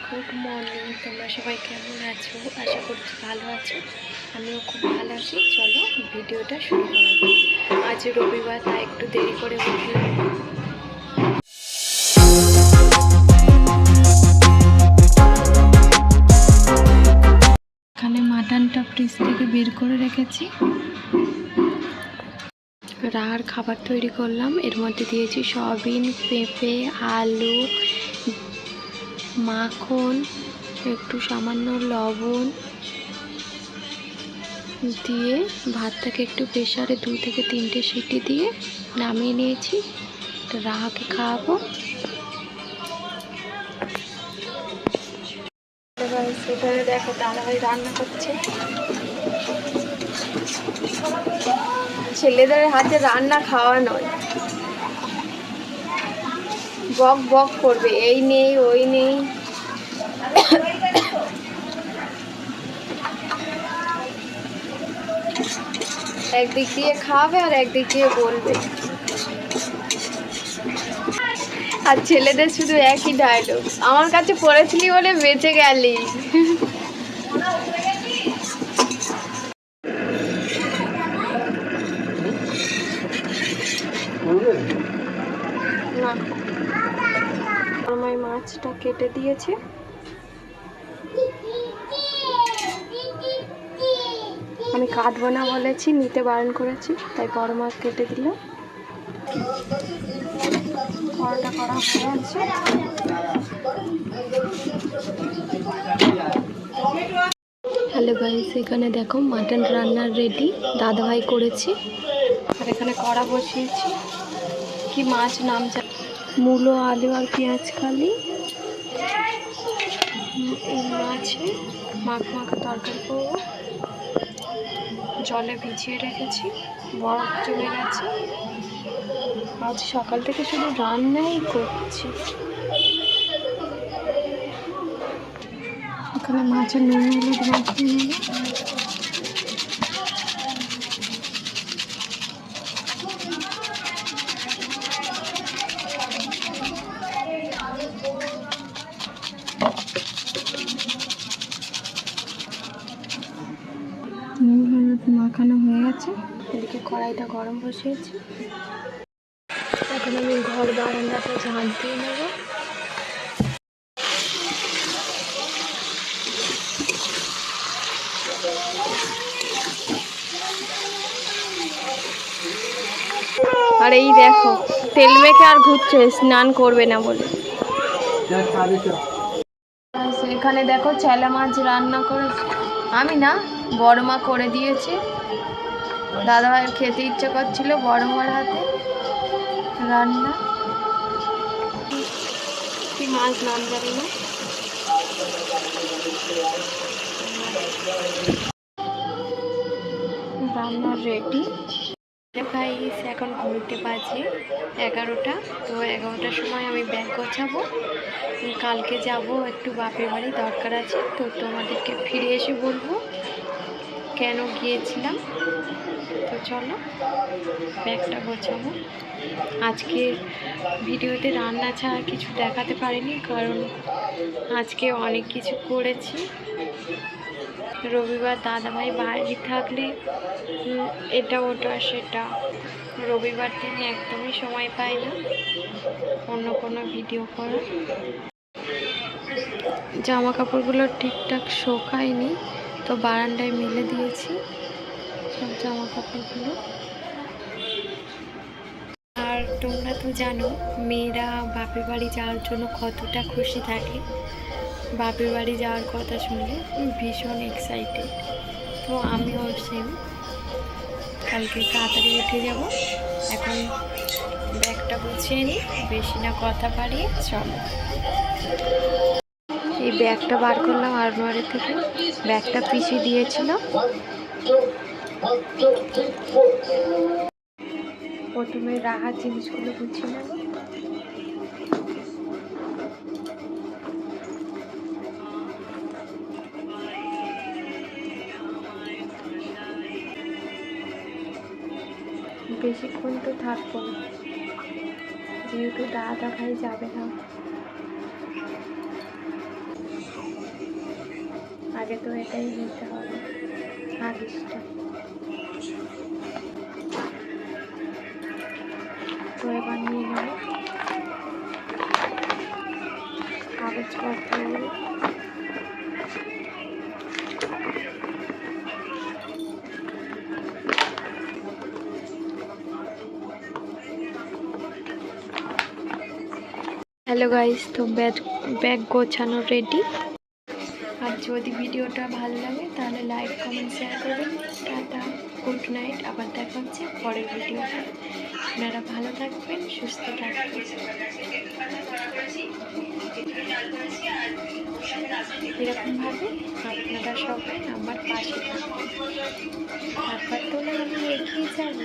Good morning. তোমরা সবাই কেমন আছো? আশা করছি ভালো আছো। আমিও খুব ভালো আছি। চলো ভিডিওটা শুরু করা যাক। আজ রবিবার, তাই একটু দেরি করে উঠলাম। এখানে মাটনটা ফ্রিজ থেকে বের করে রেখেছি। রাহার খাবার তৈরি করলাম। এর মধ্যে দিয়েছি সয়াবিন, পেঁপে, আলু, মাখন, একটু সামান্য লবণ দিয়ে ভাতটাকে একটু প্রেসারে 2 থেকে 3টে সিটি দিয়ে নামিয়ে নিয়েছি। রাহাকে খাওয়াবো। সেখানে দেখো দাদাভাই রান্না করছে। ছেলেদের হাতে রান্না খাওয়া নয়, বক বক করবে, এই নেই ওই নেই। একদিক দিয়ে খাওয়াবে আর একদিক দিয়ে বলবে। আর ছেলেদের শুধু একই ডায়লগ, আমার কাছে পড়েছিলি বলে বেঁচে গেলি। আমার মাছটা কেটে দিয়েছে। আমি কাটবো না বলেছি, নিতে বারণ করেছি, তাই বড় মাছ কেটে দিলাম। কড়াটা করা হয়ে আছে। হ্যালো গাইস, এখানে দেখো মাটন রান্নার রেডি, দাদাভাই করেছি। আর এখানে কড়া বসিয়েছি। কি মাছ নাম মূলো, আলু আর পেঁয়াজ কালি। এই মাছে মাখা তরকারি করবো। জলে ভিজিয়ে রেখেছি, বরফ জমে গেছে। আজ সকাল থেকে শুধু রান্নাই করছি। এখানে মাছের নুন হলুদ মাখিয়ে নেব। নুন হলুদ মাখানো হয়ে গেছে। এদিকে কড়াইটা গরম বসিয়েছি। এখন আমি ঘর বারান্দাটা ঝাঁট দিয়ে নেব। আর এই দেখো তেল মেখে আর ঘুরছে, স্নান করবে না বলে। এখানে দেখো চেলা মাছ রান্না করে, আমি না বড় মা করে দিয়েছে। দাদাভাইয়ের খেতে ইচ্ছে করছিল বড় মার হাতে রান্না। কি মাছ নাম জানি না। রান্না রেডি। গাইস, এখন ঘুরতে বাজে 11টা। তো 11টার সময় আমি ব্যাগ গোছাবো। কালকে যাব একটু বাপের বাড়ি, দরকার আছে। তো তোমাদেরকে ফিরে এসে বলবো কেন গিয়েছিলাম। তো চলো ব্যাগটা গোছাবো। আজকের ভিডিওতে রান্না ছাড়া কিছু দেখাতে পারিনি, কারণ আজকে অনেক কিছু করেছি। রবিবার দাদাভাই বাড়ি থাকলে এটা ওটা সেটা, রবিবার দিন একদমই সময় পাই না অন্য কোনো ভিডিও করার। জামা কাপড়গুলো ঠিকঠাক শোকায়নি, তো বারান্দায় মেলে দিয়েছি সব জামা কাপড়গুলো। আর তোমরা তো জানো মেয়েরা বাপের বাড়ি যাওয়ার জন্য কতটা খুশি থাকে। বাপের বাড়ি যাওয়ার কথা শুনলে ভীষণ এক্সাইটেড। তো আমিও সেম। কালকে তাড়াতাড়ি উঠে যাব। এখন ব্যাগটা গুছিয়ে নিই, বেশি না কথা বাড়িয়ে চলো। এই ব্যাগটা বার করলাম আলমারি থেকে। ব্যাগটা পিছিয়ে দিয়েছিল। প্রথমে রাহার জিনিসগুলো গুছিয়ে নেব। বেশিক্ষণ তো থাকবো না, যেহেতু দাদাভাই যাবে না। আগে তো এটাই নিতে হবে, আগেরটা। তো এবার নিয়ে নেব কাগজপত্রগুলো। হ্যালো গাইস, তো ব্যাগ গোছানো রেডি। আর যদি ভিডিওটা ভালো লাগে তাহলে লাইক কমেন্ট শেয়ার করবেন। Tata, good night. আবার দেখা হচ্ছে পরের ভিডিওতে। আপনারা ভালো থাকবেন, সুস্থ থাকবেন। এরকমভাবে আপনারা সবাই আমার পাশে থাকবেন, তারপর তো আমি এগিয়ে যাব।